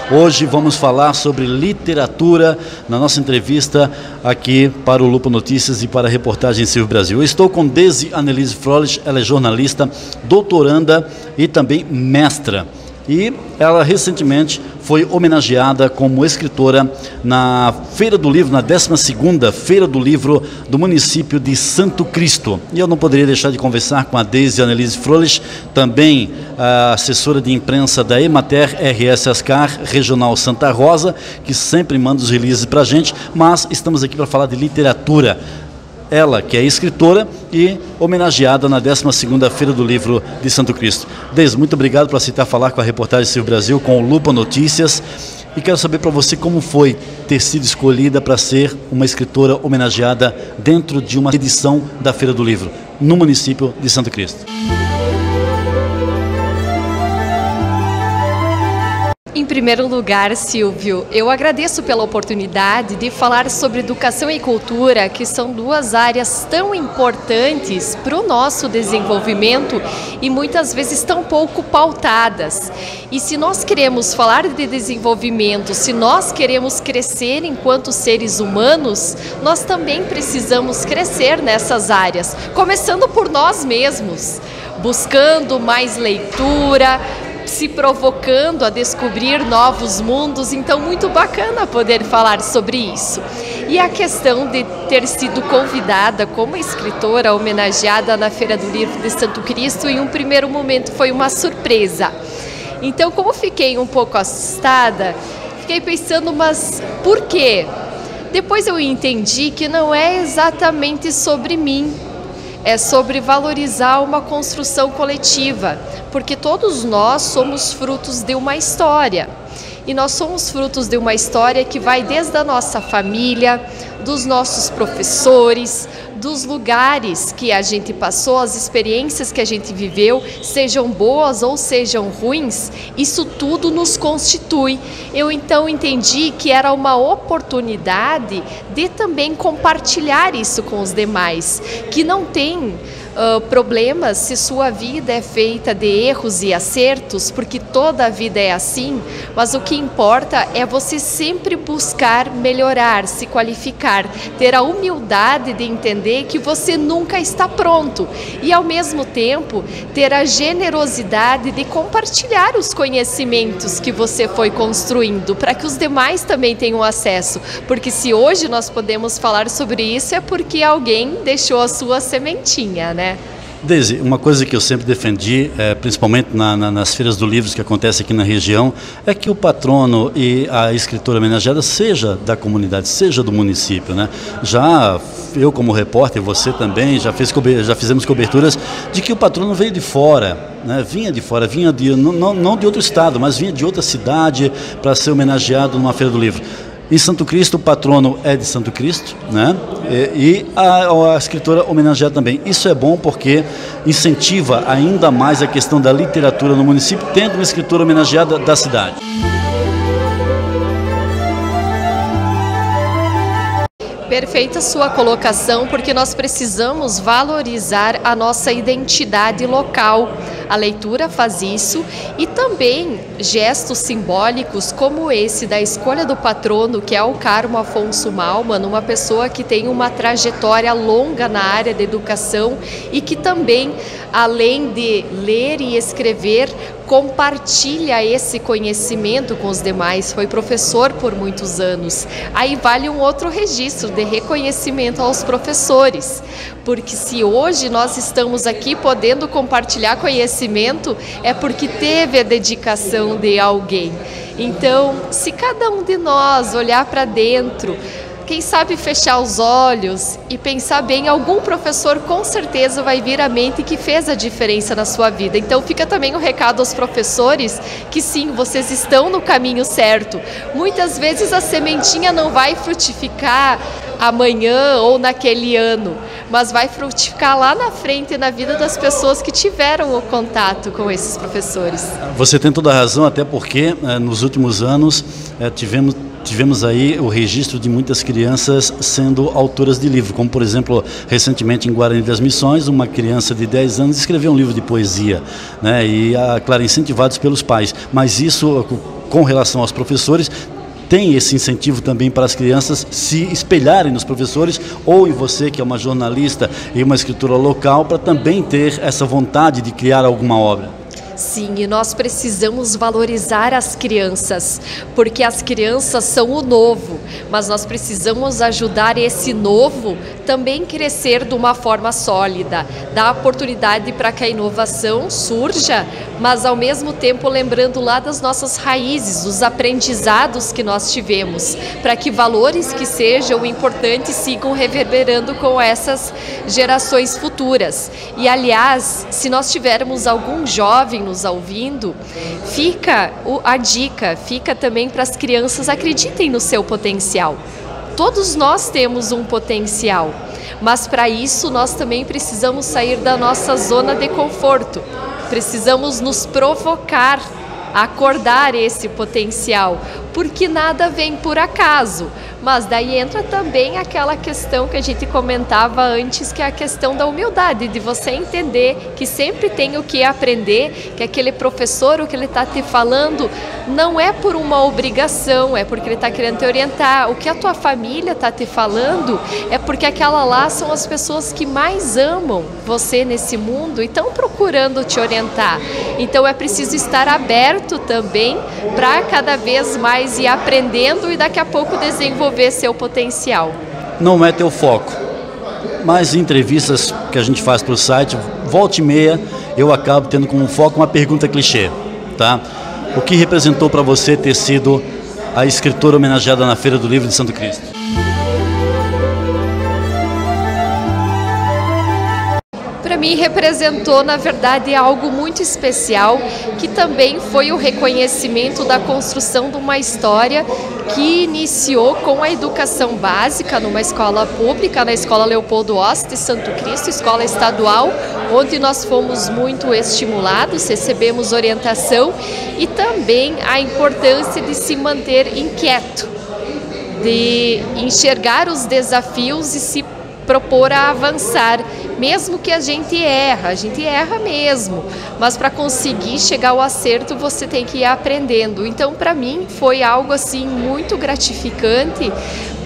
Hoje vamos falar sobre literatura na nossa entrevista aqui para o Lupa Notícias e para a reportagem Silvio Brasil. Eu estou com Deise Annelise Froelich, ela é jornalista, doutoranda e também mestra. E ela recentemente foi homenageada como escritora na Feira do Livro, na 12ª Feira do Livro do município de Santo Cristo. E eu não poderia deixar de conversar com a Deise Annelise Froelich, também a assessora de imprensa da Emater RS Ascar, Regional Santa Rosa, que sempre manda os releases para a gente, mas estamos aqui para falar de literatura. Ela, que é escritora e homenageada na 12ª Feira do Livro de Santo Cristo. Deise, muito obrigado por aceitar falar com a reportagem Silvio Brasil, com o Lupa Notícias. E quero saber para você como foi ter sido escolhida para ser uma escritora homenageada dentro de uma edição da Feira do Livro, no município de Santo Cristo. Em primeiro lugar, Silvio, eu agradeço pela oportunidade de falar sobre educação e cultura, que são duas áreas tão importantes para o nosso desenvolvimento e muitas vezes tão pouco pautadas. E se nós queremos falar de desenvolvimento, se nós queremos crescer enquanto seres humanos, nós também precisamos crescer nessas áreas, começando por nós mesmos, buscando mais leitura, se provocando a descobrir novos mundos. Então, muito bacana poder falar sobre isso. E a questão de ter sido convidada como escritora homenageada na Feira do Livro de Santo Cristo, em um primeiro momento foi uma surpresa. Então, como fiquei um pouco assustada, fiquei pensando, mas por quê? Depois eu entendi que não é exatamente sobre mim, é sobre valorizar uma construção coletiva, porque todos nós somos frutos de uma história. E nós somos frutos de uma história que vai desde a nossa família, dos nossos professores, dos lugares que a gente passou, as experiências que a gente viveu, sejam boas ou sejam ruins, isso tudo nos constitui. Eu então entendi que era uma oportunidade de também compartilhar isso com os demais, que não tem problemas se sua vida é feita de erros e acertos, porque toda a vida é assim, mas o que importa é você sempre buscar melhorar, se qualificar, ter a humildade de entender que você nunca está pronto e, ao mesmo tempo, ter a generosidade de compartilhar os conhecimentos que você foi construindo, para que os demais também tenham acesso, porque se hoje nós podemos falar sobre isso é porque alguém deixou a sua sementinha, né? Deise, uma coisa que eu sempre defendi, principalmente nas feiras do livro que acontecem aqui na região, é que o patrono e a escritora homenageada seja da comunidade, seja do município, né? Já eu como repórter, você também, já fizemos coberturas de que o patrono veio de fora, né? Vinha de fora, não de outro estado, mas vinha de outra cidade para ser homenageado numa feira do livro. Em Santo Cristo, o patrono é de Santo Cristo, né? E a escritora homenageada também. Isso é bom porque incentiva ainda mais a questão da literatura no município, tendo uma escritora homenageada da cidade. Perfeita sua colocação, porque nós precisamos valorizar a nossa identidade local. A leitura faz isso e também gestos simbólicos como esse da escolha do patrono, que é o Carmo Afonso Malman, uma pessoa que tem uma trajetória longa na área da educação e que também, além de ler e escrever, compartilha esse conhecimento com os demais, foi professor por muitos anos. Aí vale um outro registro de reconhecimento aos professores, porque se hoje nós estamos aqui podendo compartilhar conhecimento, é porque teve a dedicação de alguém. Então, se cada um de nós olhar para dentro, quem sabe fechar os olhos e pensar bem, algum professor com certeza vai vir à mente que fez a diferença na sua vida. Então fica também o recado aos professores que sim, vocês estão no caminho certo. Muitas vezes a sementinha não vai frutificar amanhã ou naquele ano, mas vai frutificar lá na frente na vida das pessoas que tiveram o contato com esses professores. Você tem toda a razão, até porque nos últimos anos tivemos aí o registro de muitas crianças sendo autoras de livro, como por exemplo, recentemente em Guarani das Missões, uma criança de 10 anos escreveu um livro de poesia, né? E, claro, incentivados pelos pais, mas isso com relação aos professores, tem esse incentivo também para as crianças se espelharem nos professores ou em você, que é uma jornalista e uma escritora local, para também ter essa vontade de criar alguma obra? Sim, e nós precisamos valorizar as crianças, porque as crianças são o novo, mas nós precisamos ajudar esse novo também crescer de uma forma sólida, dar oportunidade para que a inovação surja, mas ao mesmo tempo lembrando lá das nossas raízes, dos aprendizados que nós tivemos, para que valores que sejam importantes sigam reverberando com essas gerações futuras. E aliás, se nós tivermos algum jovem nos ouvindo, fica a dica, fica também para as crianças, acreditem no seu potencial. Todos nós temos um potencial, mas para isso nós também precisamos sair da nossa zona de conforto. Precisamos nos provocar, acordar esse potencial, porque nada vem por acaso. Mas daí entra também aquela questão que a gente comentava antes, que é a questão da humildade, de você entender que sempre tem o que aprender, que aquele professor, o que ele está te falando, não é por uma obrigação, é porque ele está querendo te orientar. O que a tua família está te falando é porque aquela lá são as pessoas que mais amam você nesse mundo e estão procurando te orientar. Então é preciso estar aberto também para cada vez mais ir aprendendo e daqui a pouco desenvolver seu potencial. Não é teu foco, mas em entrevistas que a gente faz para o site, volta e meia, eu acabo tendo como foco uma pergunta clichê, tá? O que representou para você ter sido a escritora homenageada na Feira do Livro de Santo Cristo? Para mim representou, na verdade, algo muito especial, que também foi o reconhecimento da construção de uma história que iniciou com a educação básica numa escola pública, na Escola Leopoldo Oss de Santo Cristo, escola estadual, onde nós fomos muito estimulados, recebemos orientação e também a importância de se manter inquieto, de enxergar os desafios e se propor a avançar, mesmo que a gente erra mesmo, mas para conseguir chegar ao acerto você tem que ir aprendendo. Então para mim foi algo assim muito gratificante,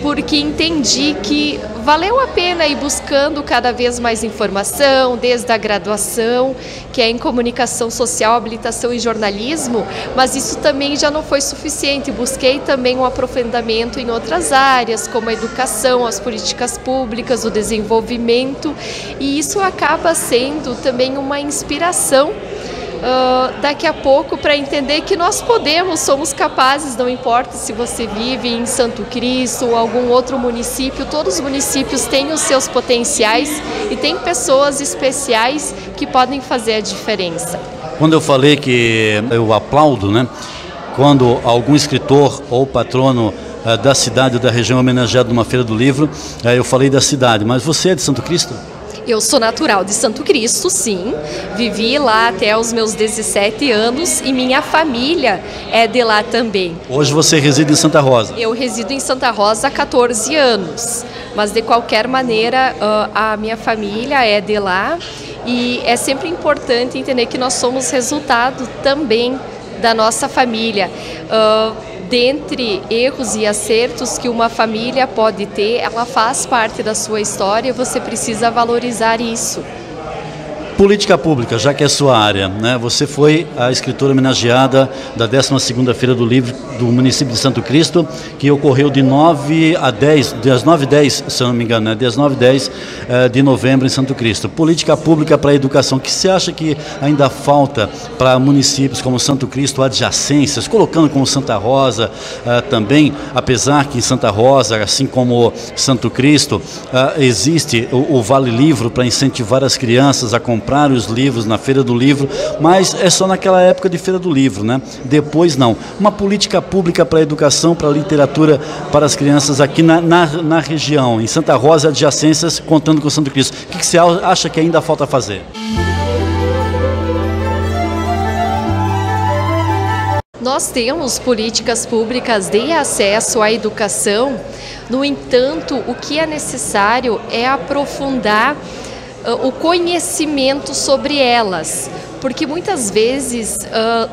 porque entendi que valeu a pena ir buscando cada vez mais informação, desde a graduação, que é em comunicação social, habilitação e jornalismo, mas isso também já não foi suficiente. Busquei também um aprofundamento em outras áreas, como a educação, as políticas públicas, o desenvolvimento, e isso acaba sendo também uma inspiração daqui a pouco para entender que nós somos capazes, não importa se você vive em Santo Cristo ou algum outro município, todos os municípios têm os seus potenciais e tem pessoas especiais que podem fazer a diferença. Quando eu falei que eu aplaudo, né, quando algum escritor ou patrono da cidade ou da região é homenageado numa Feira do Livro, eu falei da cidade, mas você é de Santo Cristo? Eu sou natural de Santo Cristo, sim. Vivi lá até os meus 17 anos e minha família é de lá também. Hoje você reside em Santa Rosa? Eu resido em Santa Rosa há 14 anos, mas de qualquer maneira a minha família é de lá e é sempre importante entender que nós somos resultado também da nossa família. Dentre erros e acertos que uma família pode ter, ela faz parte da sua história e você precisa valorizar isso. Política pública, já que é sua área, né? Você foi a escritora homenageada da 12ª Feira do Livro do município de Santo Cristo, que ocorreu de 9 a 10, das 9 e 10, se eu não me engano, né? Das 9 e 10 de novembro em Santo Cristo. Política pública para a educação, que você acha que ainda falta para municípios como Santo Cristo, adjacências, colocando como Santa Rosa também, apesar que em Santa Rosa, assim como Santo Cristo, existe o Vale Livro para incentivar as crianças a comprar os livros na Feira do Livro, mas é só naquela época de Feira do Livro, né? Depois não. Uma política pública para a educação, para a literatura, para as crianças aqui na região, em Santa Rosa, adjacências, contando com Santo Cristo. O que você acha que ainda falta fazer? Nós temos políticas públicas de acesso à educação, no entanto, o que é necessário é aprofundar o conhecimento sobre elas, Porque muitas vezes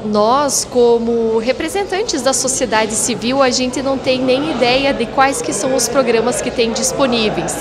nós, como representantes da sociedade civil, a gente não tem nem ideia de quais que são os programas que tem disponíveis.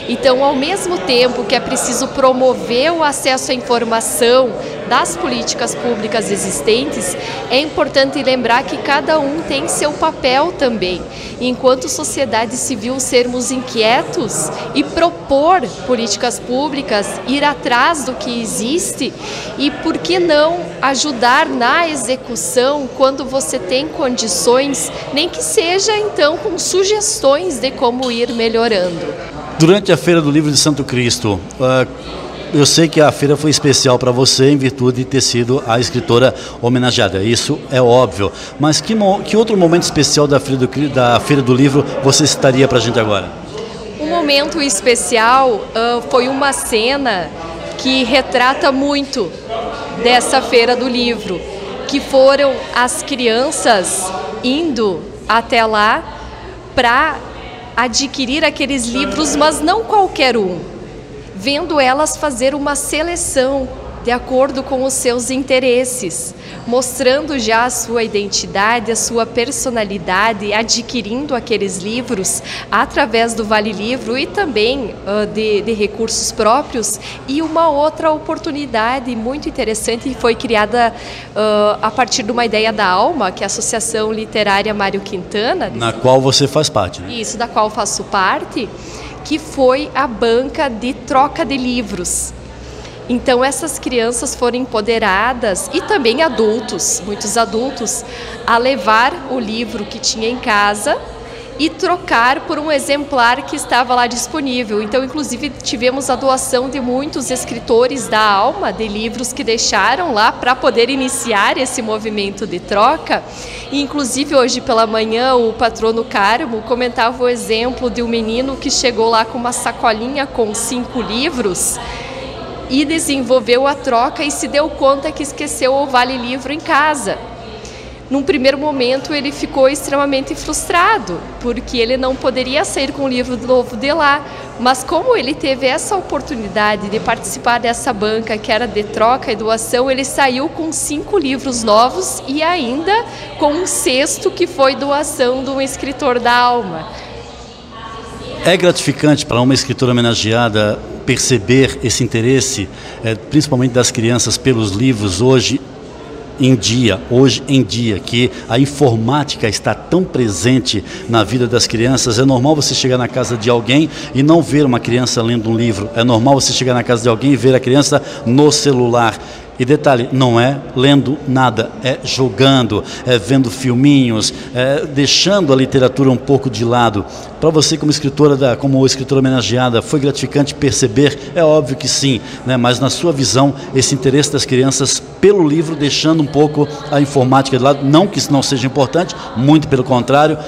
Então, ao mesmo tempo que é preciso promover o acesso à informação das políticas públicas existentes, é importante lembrar que cada um tem seu papel também. Enquanto sociedade civil, sermos inquietos e propor políticas públicas, ir atrás do que existe e, por que não, ajudar na execução quando você tem condições, nem que seja então com sugestões de como ir melhorando. Durante a Feira do Livro de Santo Cristo, eu sei que a feira foi especial para você em virtude de ter sido a escritora homenageada, isso é óbvio. Mas que outro momento especial da Feira do Livro você citaria para a gente agora? Um momento especial foi uma cena que retrata muito dessa Feira do Livro, que foram as crianças indo até lá para adquirir aqueles livros, mas não qualquer um. Vendo elas fazer uma seleção de acordo com os seus interesses, mostrando já a sua identidade, a sua personalidade, adquirindo aqueles livros através do Vale Livro e também de recursos próprios. E uma outra oportunidade muito interessante foi criada a partir de uma ideia da ALMA, que é a Associação Literária Mário Quintana. Na qual você faz parte, né? Isso, da qual faço parte, que foi a banca de troca de livros. Então essas crianças foram empoderadas e também adultos, muitos adultos, a levar o livro que tinha em casa e trocar por um exemplar que estava lá disponível. Então, inclusive, tivemos a doação de muitos escritores da ALMA, de livros que deixaram lá para poder iniciar esse movimento de troca. E, inclusive, hoje pela manhã, o patrono Carmo comentava o exemplo de um menino que chegou lá com uma sacolinha com 5 livros e desenvolveu a troca e se deu conta que esqueceu o Vale Livro em casa. Num primeiro momento ele ficou extremamente frustrado, porque ele não poderia sair com o livro novo de lá, mas como ele teve essa oportunidade de participar dessa banca que era de troca e doação, ele saiu com 5 livros novos e ainda com um 6º que foi doação de um escritor da ALMA. É gratificante para uma escritora homenageada perceber esse interesse, principalmente das crianças, pelos livros hoje em dia, que a informática está tão presente na vida das crianças. É normal você chegar na casa de alguém e não ver uma criança lendo um livro. É normal você chegar na casa de alguém e ver a criança no celular. E detalhe, não é lendo nada, é jogando, é vendo filminhos, deixando a literatura um pouco de lado. Para você como escritora homenageada, foi gratificante perceber? É óbvio que sim, né? Mas na sua visão, esse interesse das crianças pelo livro, deixando um pouco a informática de lado, não que isso não seja importante, muito pelo contrário,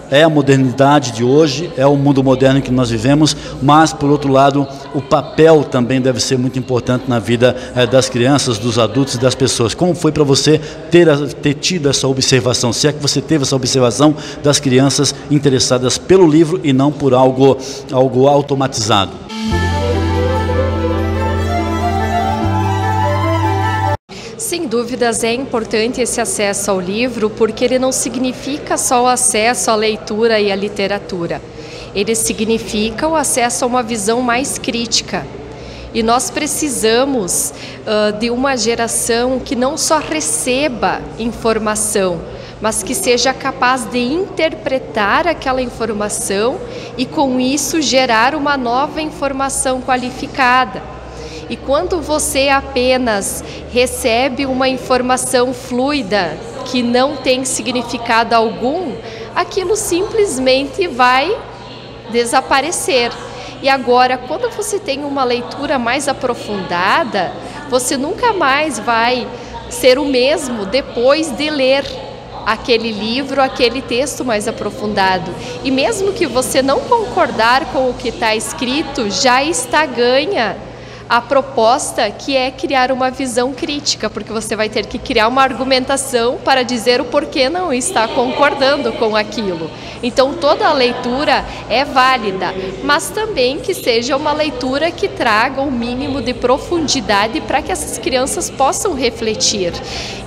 é a modernidade de hoje, é o mundo moderno que nós vivemos, mas, por outro lado, o papel também deve ser muito importante na vida das crianças, dos adultos e das pessoas. Como foi para você ter tido essa observação? Se é que você teve essa observação das crianças interessadas pelo livro e não por algo automatizado? Sem dúvidas é importante esse acesso ao livro, porque ele não significa só o acesso à leitura e à literatura. Ele significa o acesso a uma visão mais crítica. E nós precisamos de uma geração que não só receba informação, mas que seja capaz de interpretar aquela informação e, com isso, gerar uma nova informação qualificada. E quando você apenas recebe uma informação fluida, que não tem significado algum, aquilo simplesmente vai desaparecer. E agora, quando você tem uma leitura mais aprofundada, você nunca mais vai ser o mesmo depois de ler aquele livro, aquele texto mais aprofundado. E mesmo que você não concordar com o que está escrito, já está ganha a proposta, que é criar uma visão crítica, porque você vai ter que criar uma argumentação para dizer o porquê não está concordando com aquilo. Então toda a leitura é válida, mas também que seja uma leitura que traga um mínimo de profundidade para que essas crianças possam refletir.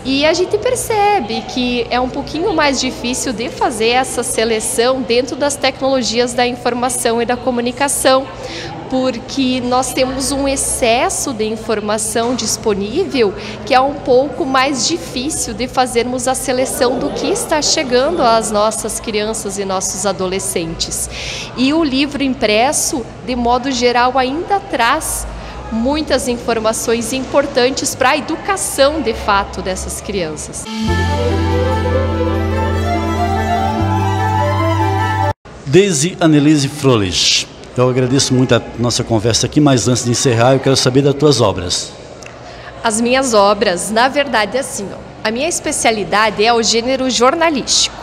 E a gente percebe que é um pouquinho mais difícil de fazer essa seleção dentro das tecnologias da informação e da comunicação, porque nós temos um excesso de informação disponível que é um pouco mais difícil de fazermos a seleção do que está chegando às nossas crianças e nossos adolescentes. E o livro impresso, de modo geral, ainda traz muitas informações importantes para a educação, de fato, dessas crianças. Deise Annelise Froelich, eu agradeço muito a nossa conversa aqui, mas antes de encerrar, eu quero saber das tuas obras. As minhas obras, na verdade, assim, a minha especialidade é o gênero jornalístico.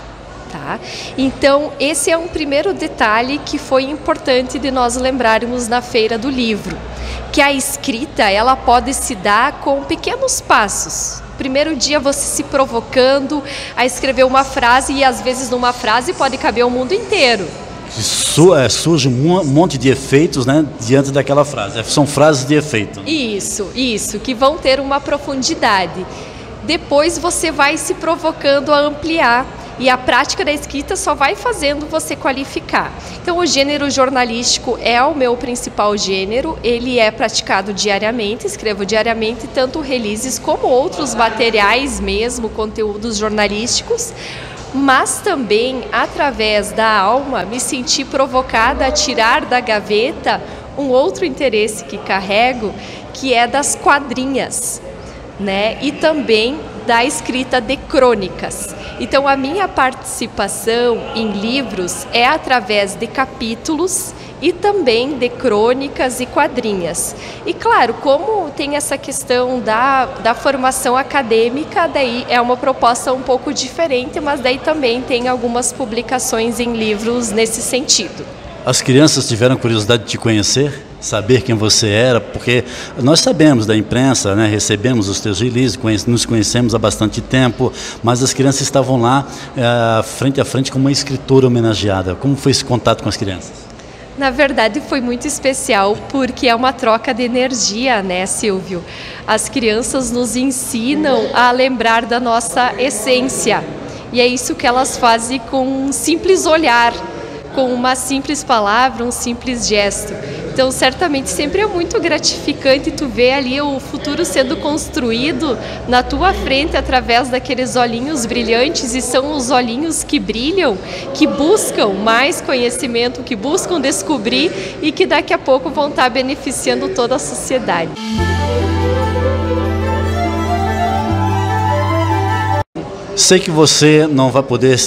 Tá? Então, esse é um primeiro detalhe que foi importante de nós lembrarmos na Feira do Livro, que a escrita ela pode se dar com pequenos passos. Primeiro dia você se provocando a escrever uma frase e às vezes numa frase pode caber o mundo inteiro. Surge um monte de efeitos, né, diante daquela frase. São frases de efeito. Isso, que vão ter uma profundidade. Depois você vai se provocando a ampliar. E a prática da escrita só vai fazendo você qualificar. Então, o gênero jornalístico é o meu principal gênero, ele é praticado diariamente, escrevo diariamente tanto releases como outros materiais mesmo, conteúdos jornalísticos, mas também, através da alma, me senti provocada a tirar da gaveta um outro interesse que carrego, que é das quadrinhas, né? E também da escrita de crônicas. Então, a minha participação em livros é através de capítulos e também de crônicas e quadrinhas. E claro, como tem essa questão da formação acadêmica, daí é uma proposta um pouco diferente, mas daí também tem algumas publicações em livros nesse sentido. As crianças tiveram curiosidade de te conhecer? Saber quem você era, porque nós sabemos da imprensa, né, recebemos os teus releases, nos conhecemos há bastante tempo, mas as crianças estavam lá frente a frente com uma escritora homenageada. Como foi esse contato com as crianças? Na verdade foi muito especial porque é uma troca de energia, né, Silvio? As crianças nos ensinam a lembrar da nossa essência e é isso que elas fazem com um simples olhar, com uma simples palavra, um simples gesto. Então, certamente, sempre é muito gratificante tu ver ali o futuro sendo construído na tua frente através daqueles olhinhos brilhantes, e são os olhinhos que brilham, que buscam mais conhecimento, que buscam descobrir e que daqui a pouco vão estar beneficiando toda a sociedade. Sei que você não vai poder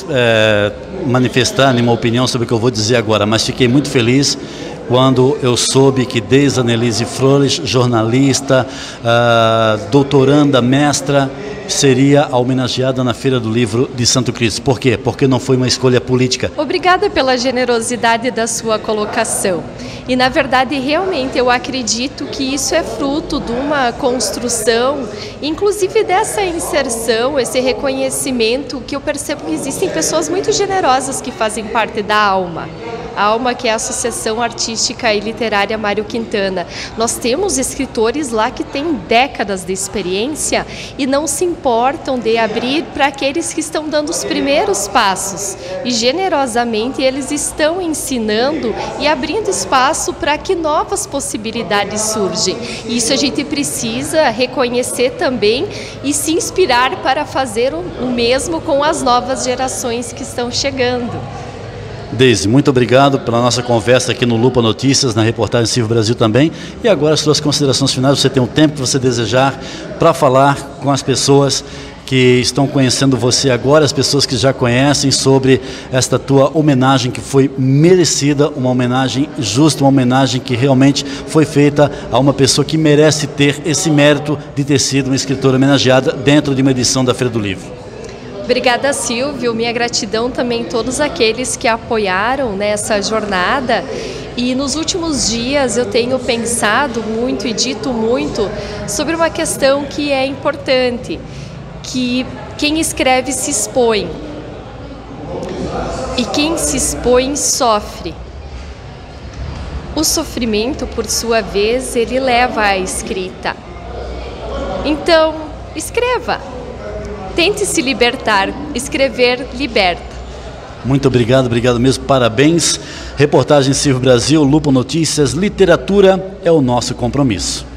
manifestar nenhuma opinião sobre o que eu vou dizer agora, mas fiquei muito feliz quando eu soube que Deise Annelise Froelich, jornalista, doutoranda, mestra, seria a homenageada na Feira do Livro de Santo Cristo. Por quê? Porque não foi uma escolha política. Obrigada pela generosidade da sua colocação. E, na verdade, realmente eu acredito que isso é fruto de uma construção, inclusive dessa inserção, esse reconhecimento, que eu percebo que existem pessoas muito generosas que fazem parte da ALMA. A ALMA, que é a Associação Artística e Literária Mário Quintana. Nós temos escritores lá que têm décadas de experiência e não se importam de abrir para aqueles que estão dando os primeiros passos. E generosamente eles estão ensinando e abrindo espaço para que novas possibilidades surgem. E isso a gente precisa reconhecer também e se inspirar para fazer o mesmo com as novas gerações que estão chegando. Deise, muito obrigado pela nossa conversa aqui no Lupa Notícias, na reportagem Silvio Brasil também. E agora as suas considerações finais, você tem um tempo que você desejar para falar com as pessoas que estão conhecendo você agora, as pessoas que já conhecem, sobre esta tua homenagem que foi merecida, uma homenagem justa, uma homenagem que realmente foi feita a uma pessoa que merece ter esse mérito de ter sido uma escritora homenageada dentro de uma edição da Feira do Livro. Obrigada, Silvio. Minha gratidão também a todos aqueles que apoiaram nessa jornada E nos últimos dias eu tenho pensado muito e dito muito sobre uma questão que é importante, que quem escreve se expõe e quem se expõe sofre. O sofrimento, por sua vez, ele leva à escrita. Então, escreva. Tente se libertar. Escrever liberta. Muito obrigado mesmo, parabéns. Reportagem Silvio Brasil, Lupo Notícias, literatura é o nosso compromisso.